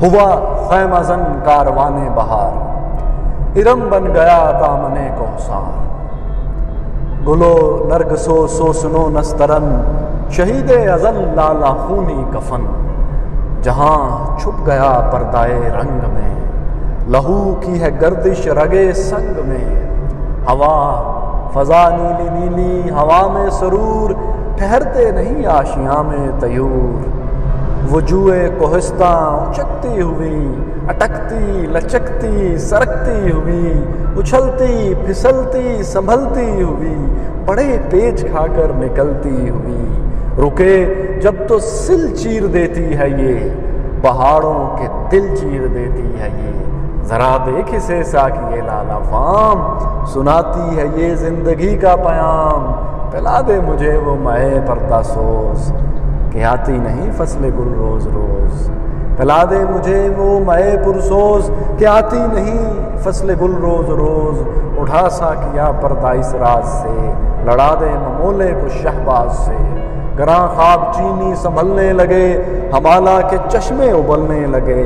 ہوا خیمہ زن کاروان بہار، ارم بن گیا دامن کوثر، گلو نرگسو سوسنو نسترن، شہید ازل لالا خونی کفن، جہاں چھپ گیا پردائے رنگ میں، لہو کی ہے گردش رگے سنگ میں، ہوا فضا نیلی نیلی ہوا میں سرور، ٹھہرتے نہیں آشیاں میں طیور، وجوہ کوہستاں اچکتی ہوئی، اٹکتی لچکتی سرکتی ہوئی، اچھلتی پھسلتی سنبھلتی ہوئی، بڑے تیج کھا کر نکلتی ہوئی، رکے جب تو سل چیر دیتی ہے یہ، پہاڑوں کے دل چیر دیتی ہے یہ، ذرا دیکھ اسے ساقیے لالا فام، سناتی ہے یہ زندگی کا پیام، پلا دے مجھے وہ مہے پردہ سوز، کہ آتی نہیں فصل گل روز روز، پلا دے مجھے وہ مہے پرسوز، کہ آتی نہیں فصل گل روز روز، اٹھا سا کیا پردہ اس راز سے، لڑا دے ممولے کو شہباز سے، گراں خواب چینی سنبھلنے لگے، ہمالا کے چشمے ابلنے لگے،